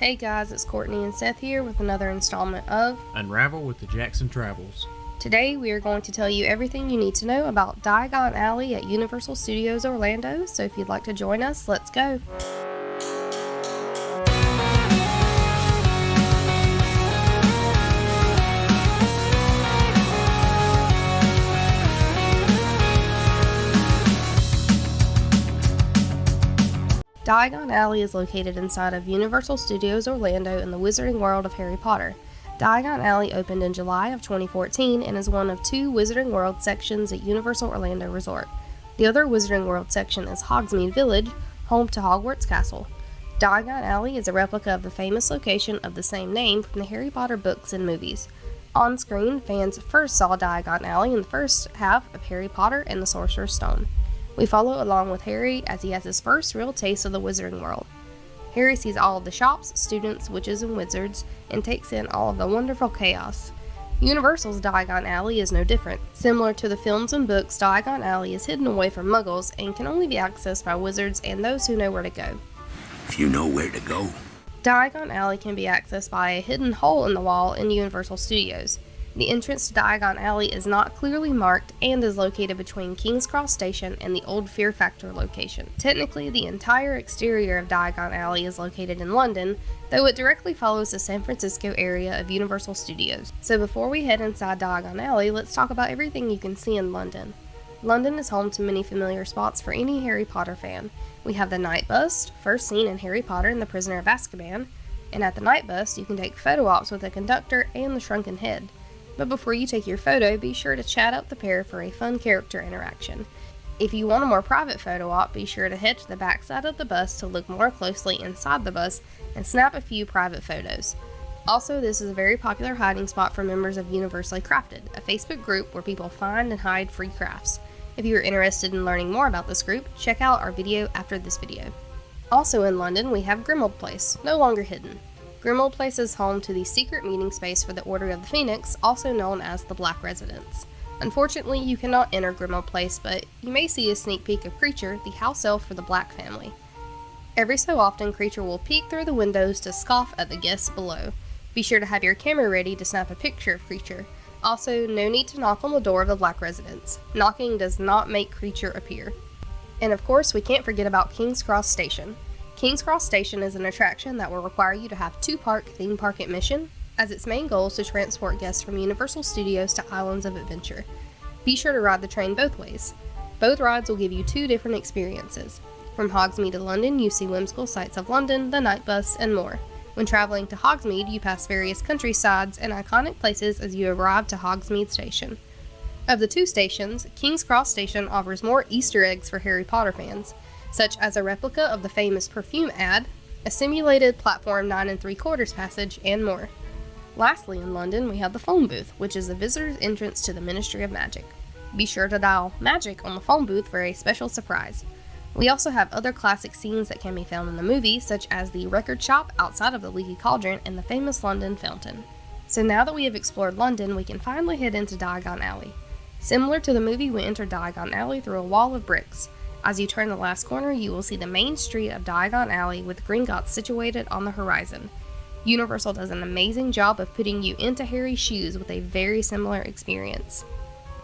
Hey guys, it's Courtney and Seth here with another installment of Unravel with the Jackson Travels. Today we are going to tell you everything you need to know about Diagon Alley at Universal Studios Orlando, so if you'd like to join us, let's go. Diagon Alley is located inside of Universal Studios Orlando in the Wizarding World of Harry Potter. Diagon Alley opened in July of 2014 and is one of two Wizarding World sections at Universal Orlando Resort. The other Wizarding World section is Hogsmeade Village, home to Hogwarts Castle. Diagon Alley is a replica of the famous location of the same name from the Harry Potter books and movies. On screen, fans first saw Diagon Alley in the first half of Harry Potter and the Sorcerer's Stone. We follow along with Harry as he has his first real taste of the Wizarding World. Harry sees all of the shops, students, witches, and wizards, and takes in all of the wonderful chaos. Universal's Diagon Alley is no different. Similar to the films and books, Diagon Alley is hidden away from muggles and can only be accessed by wizards and those who know where to go. If you know where to go. Diagon Alley can be accessed by a hidden hole in the wall in Universal Studios. The entrance to Diagon Alley is not clearly marked and is located between King's Cross Station and the old Fear Factor location. Technically, the entire exterior of Diagon Alley is located in London, though it directly follows the San Francisco area of Universal Studios. So before we head inside Diagon Alley, let's talk about everything you can see in London. London is home to many familiar spots for any Harry Potter fan. We have the Night Bus, first seen in Harry Potter and the Prisoner of Azkaban, and at the Night Bus you can take photo ops with the conductor and the Shrunken Head. But before you take your photo, be sure to chat up the pair for a fun character interaction. If you want a more private photo op, be sure to head to the back side of the bus to look more closely inside the bus and snap a few private photos. Also, this is a very popular hiding spot for members of Universally Crafted, a Facebook group where people find and hide free crafts. If you are interested in learning more about this group, check out our video after this video. Also in London, we have Grimmauld Place, no longer hidden. Grimmauld Place is home to the secret meeting space for the Order of the Phoenix, also known as the Black Residence. Unfortunately, you cannot enter Grimmauld Place, but you may see a sneak peek of Creature, the house elf for the Black family. Every so often, Creature will peek through the windows to scoff at the guests below. Be sure to have your camera ready to snap a picture of Creature. Also, no need to knock on the door of the Black Residence. Knocking does not make Creature appear. And of course, we can't forget about King's Cross Station. King's Cross Station is an attraction that will require you to have two-park theme park admission, as its main goal is to transport guests from Universal Studios to Islands of Adventure. Be sure to ride the train both ways. Both rides will give you two different experiences. From Hogsmeade to London, you see whimsical sights of London, the Night Bus, and more. When traveling to Hogsmeade, you pass various countrysides and iconic places as you arrive to Hogsmeade Station. Of the two stations, King's Cross Station offers more Easter eggs for Harry Potter fans, such as a replica of the famous perfume ad, a simulated platform 9 3/4 passage, and more. Lastly, in London, we have the phone booth, which is the visitor's entrance to the Ministry of Magic. Be sure to dial Magic on the phone booth for a special surprise. We also have other classic scenes that can be found in the movie, such as the record shop outside of the Leakey Cauldron and the famous London fountain. So now that we have explored London, we can finally head into Diagon Alley. Similar to the movie, we enter Diagon Alley through a wall of bricks. As you turn the last corner, you will see the main street of Diagon Alley with Gringotts situated on the horizon. Universal does an amazing job of putting you into Harry's shoes with a very similar experience.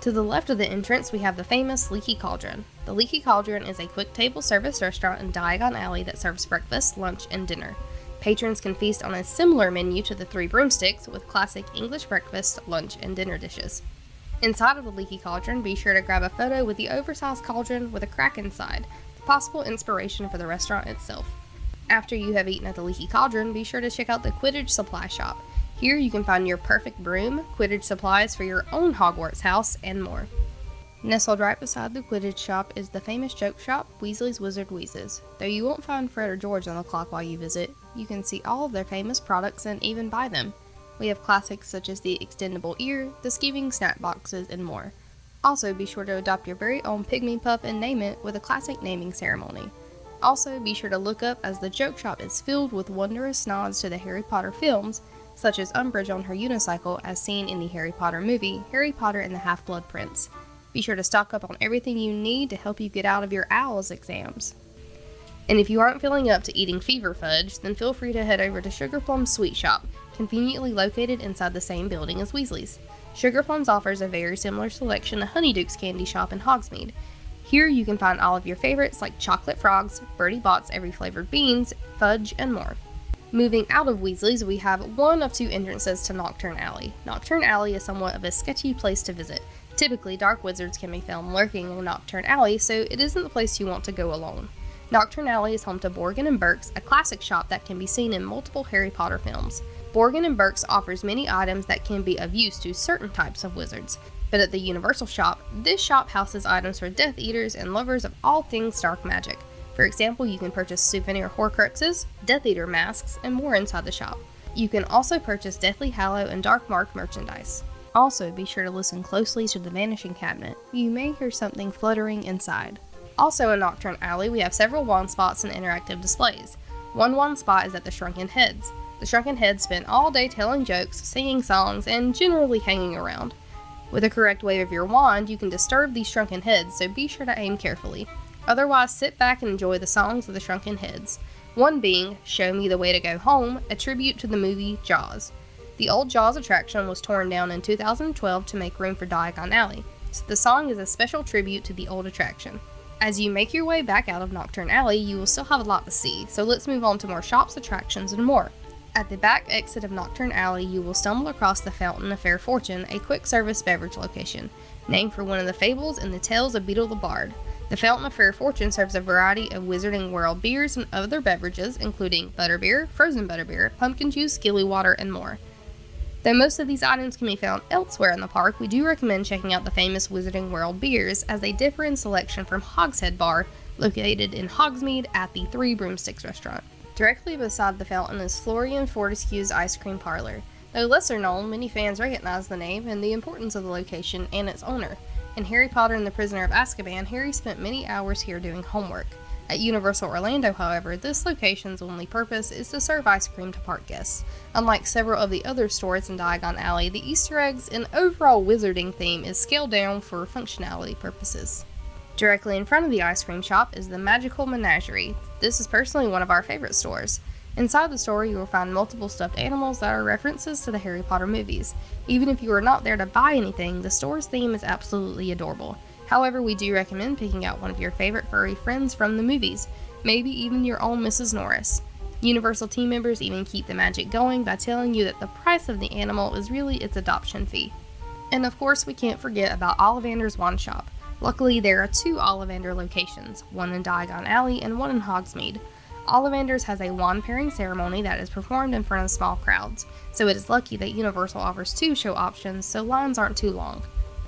To the left of the entrance, we have the famous Leakey Cauldron. The Leakey Cauldron is a quick table service restaurant in Diagon Alley that serves breakfast, lunch, and dinner. Patrons can feast on a similar menu to the Three Broomsticks with classic English breakfast, lunch, and dinner dishes. Inside of the Leakey Cauldron, be sure to grab a photo with the oversized cauldron with a crack inside, the possible inspiration for the restaurant itself. After you have eaten at the Leakey Cauldron, be sure to check out the Quidditch supply shop. Here you can find your perfect broom, Quidditch supplies for your own Hogwarts house, and more. Nestled right beside the Quidditch shop is the famous joke shop, Weasley's Wizard Wheezes. Though you won't find Fred or George on the clock while you visit, you can see all of their famous products and even buy them. We have classics such as the extendable ear, the skiving snack boxes, and more. Also, be sure to adopt your very own Pygmy Pup and name it with a classic naming ceremony. Also, be sure to look up as the joke shop is filled with wondrous nods to the Harry Potter films, such as Umbridge on her unicycle as seen in the Harry Potter movie, Harry Potter and the Half-Blood Prince. Be sure to stock up on everything you need to help you get out of your OWLS exams. And if you aren't feeling up to eating fever fudge, then feel free to head over to Sugar Plum's Sweet Shop, conveniently located inside the same building as Weasley's. Sugar Plums offers a very similar selection to Honeyduke's candy shop in Hogsmeade. Here you can find all of your favorites like chocolate frogs, Bertie Bott's every flavored beans, fudge, and more. Moving out of Weasley's, we have one of two entrances to Knockturn Alley. Knockturn Alley is somewhat of a sketchy place to visit. Typically, dark wizards can be found lurking in Knockturn Alley, so it isn't the place you want to go alone. Knockturn Alley is home to Borgin & Burke's, a classic shop that can be seen in multiple Harry Potter films. Borgin & Burke's offers many items that can be of use to certain types of wizards. But at the Universal Shop, this shop houses items for Death Eaters and lovers of all things dark magic. For example, you can purchase souvenir Horcruxes, Death Eater masks, and more inside the shop. You can also purchase Deathly Hallow and Dark Mark merchandise. Also, be sure to listen closely to the Vanishing Cabinet. You may hear something fluttering inside. Also in Knockturn Alley, we have several wand spots and interactive displays. One wand spot is at the Shrunken Heads. The Shrunken Heads spend all day telling jokes, singing songs, and generally hanging around. With a correct wave of your wand, you can disturb these Shrunken Heads, so be sure to aim carefully. Otherwise, sit back and enjoy the songs of the Shrunken Heads. One being Show Me the Way to Go Home, a tribute to the movie Jaws. The old Jaws attraction was torn down in 2012 to make room for Diagon Alley, so the song is a special tribute to the old attraction. As you make your way back out of Knockturn Alley, you will still have a lot to see, so let's move on to more shops, attractions, and more. At the back exit of Knockturn Alley, you will stumble across the Fountain of Fair Fortune, a quick-service beverage location, named for one of the fables in the tales of Beedle the Bard. The Fountain of Fair Fortune serves a variety of Wizarding World beers and other beverages, including butterbeer, frozen butterbeer, pumpkin juice, gilly water, and more. Though most of these items can be found elsewhere in the park, we do recommend checking out the famous Wizarding World beers, as they differ in selection from Hogshead Bar, located in Hogsmeade at the Three Broomsticks restaurant. Directly beside the fountain is Florean Fortescue's Ice Cream Parlor. Though lesser known, many fans recognize the name and the importance of the location and its owner. In Harry Potter and the Prisoner of Azkaban, Harry spent many hours here doing homework. At Universal Orlando, however, this location's only purpose is to serve ice cream to park guests. Unlike several of the other stores in Diagon Alley, the Easter eggs and overall wizarding theme is scaled down for functionality purposes. Directly in front of the ice cream shop is the magical Menagerie. This is personally one of our favorite stores. Inside the store, you will find multiple stuffed animals that are references to the Harry Potter movies. Even if you are not there to buy anything, the store's theme is absolutely adorable. However, we do recommend picking out one of your favorite furry friends from the movies, maybe even your own Mrs. Norris. Universal team members even keep the magic going by telling you that the price of the animal is really its adoption fee. And of course, we can't forget about Ollivander's Wand Shop. Luckily, there are two Ollivander locations, one in Diagon Alley and one in Hogsmeade. Ollivander's has a wand pairing ceremony that is performed in front of small crowds, so it is lucky that Universal offers two show options so lines aren't too long.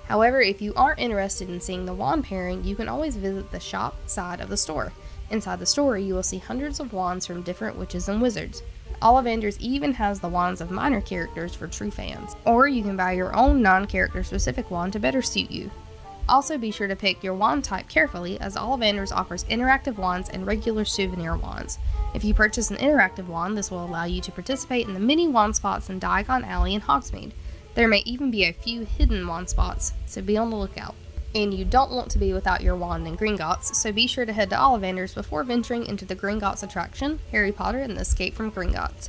However, if you aren't interested in seeing the wand pairing, you can always visit the shop side of the store. Inside the store, you will see hundreds of wands from different witches and wizards. Ollivander's even has the wands of minor characters for true fans, or you can buy your own non-character specific wand to better suit you. Also, be sure to pick your wand type carefully, as Ollivander's offers interactive wands and regular souvenir wands. If you purchase an interactive wand, this will allow you to participate in the many wand spots in Diagon Alley and Hogsmeade. There may even be a few hidden wand spots, so be on the lookout. And you don't want to be without your wand in Gringotts, so be sure to head to Ollivander's before venturing into the Gringotts attraction, Harry Potter and the Escape from Gringotts.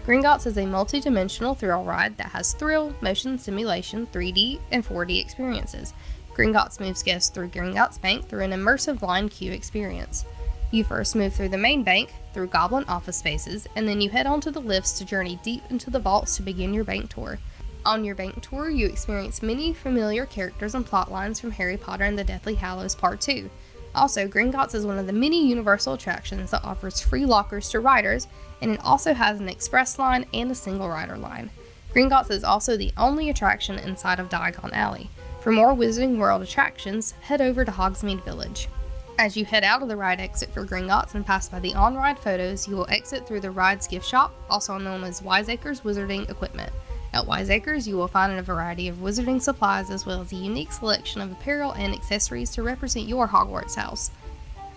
Gringotts is a multi-dimensional thrill ride that has thrill, motion simulation, 3D, and 4D experiences. Gringotts moves guests through Gringotts Bank through an immersive blind queue experience. You first move through the main bank, through Goblin office spaces, and then you head onto the lifts to journey deep into the vaults to begin your bank tour. On your bank tour, you experience many familiar characters and plot lines from Harry Potter and the Deathly Hallows Part 2. Also, Gringotts is one of the many Universal attractions that offers free lockers to riders, and it also has an express line and a single rider line. Gringotts is also the only attraction inside of Diagon Alley. For more Wizarding World attractions, head over to Hogsmeade Village. As you head out of the ride exit for Gringotts and pass by the on-ride photos, you will exit through the ride's gift shop, also known as Wiseacres Wizarding Equipment. At Wiseacres, you will find a variety of wizarding supplies as well as a unique selection of apparel and accessories to represent your Hogwarts house.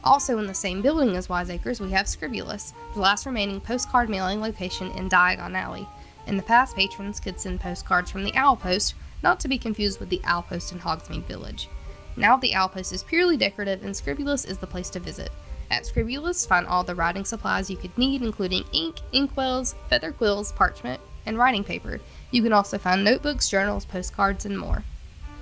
Also in the same building as Wiseacres, we have Scribbulus, the last remaining postcard mailing location in Diagon Alley. In the past, patrons could send postcards from the Owl Post, not to be confused with the Owl Post in Hogsmeade Village. Now the Owl Post is purely decorative and Scribbulus is the place to visit. At Scribbulus, find all the writing supplies you could need, including ink, inkwells, feather quills, parchment, and writing paper. You can also find notebooks, journals, postcards, and more.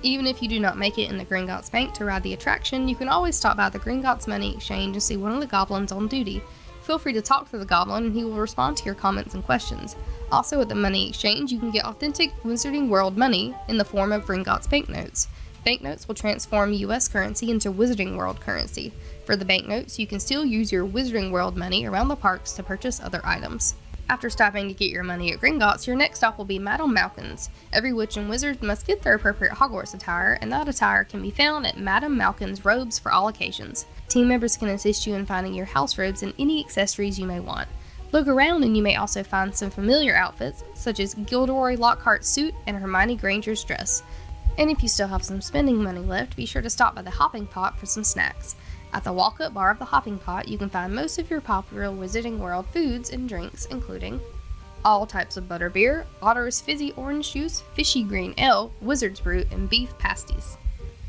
Even if you do not make it in the Gringotts Bank to ride the attraction, you can always stop by the Gringotts Money Exchange and see one of the goblins on duty. Feel free to talk to the goblin and he will respond to your comments and questions. Also at the Money Exchange, you can get authentic Wizarding World money in the form of Gringotts banknotes. Banknotes will transform US currency into Wizarding World currency. For the banknotes, you can still use your Wizarding World money around the parks to purchase other items. After stopping to get your money at Gringotts, your next stop will be Madame Malkin's. Every witch and wizard must get their appropriate Hogwarts attire, and that attire can be found at Madame Malkin's Robes for all occasions. Team members can assist you in finding your house robes and any accessories you may want. Look around and you may also find some familiar outfits, such as Gilderoy Lockhart's suit and Hermione Granger's dress. And if you still have some spending money left, be sure to stop by the Hopping Pot for some snacks. At the walk-up bar of the Hopping Pot, you can find most of your popular Wizarding World foods and drinks, including all types of butterbeer, Otter's fizzy orange juice, fishy green ale, wizard's brew, and beef pasties.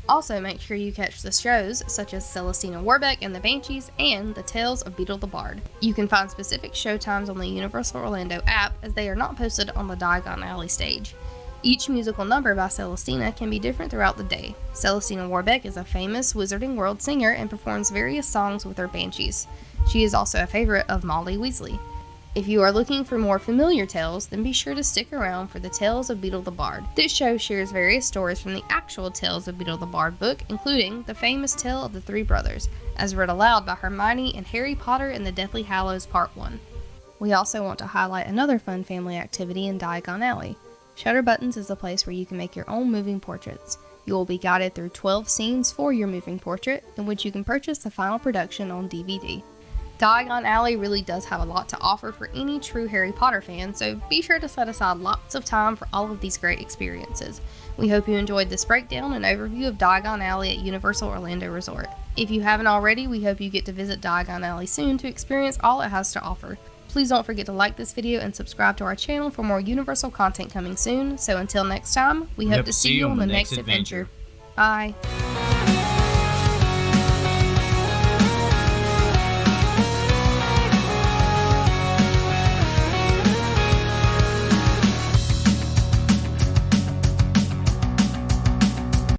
Also, make sure you catch the shows such as Celestina Warbeck and the Banshees and the Tales of Beedle the Bard. You can find specific show times on the Universal Orlando app, as they are not posted on the Diagon Alley stage. Each musical number by Celestina can be different throughout the day. Celestina Warbeck is a famous Wizarding World singer and performs various songs with her Banshees. She is also a favorite of Molly Weasley. If you are looking for more familiar tales, then be sure to stick around for the Tales of Beedle the Bard. This show shares various stories from the actual Tales of Beedle the Bard book, including the famous tale of the three brothers, as read aloud by Hermione in Harry Potter and the Deathly Hallows Part 1. We also want to highlight another fun family activity in Diagon Alley. Shutterbuttons is a place where you can make your own moving portraits. You will be guided through 12 scenes for your moving portrait, in which you can purchase the final production on DVD. Diagon Alley really does have a lot to offer for any true Harry Potter fan, so be sure to set aside lots of time for all of these great experiences. We hope you enjoyed this breakdown and overview of Diagon Alley at Universal Orlando Resort. If you haven't already, we hope you get to visit Diagon Alley soon to experience all it has to offer. Please don't forget to like this video and subscribe to our channel for more Universal content coming soon. So until next time, we hope to see you on the next adventure. Bye.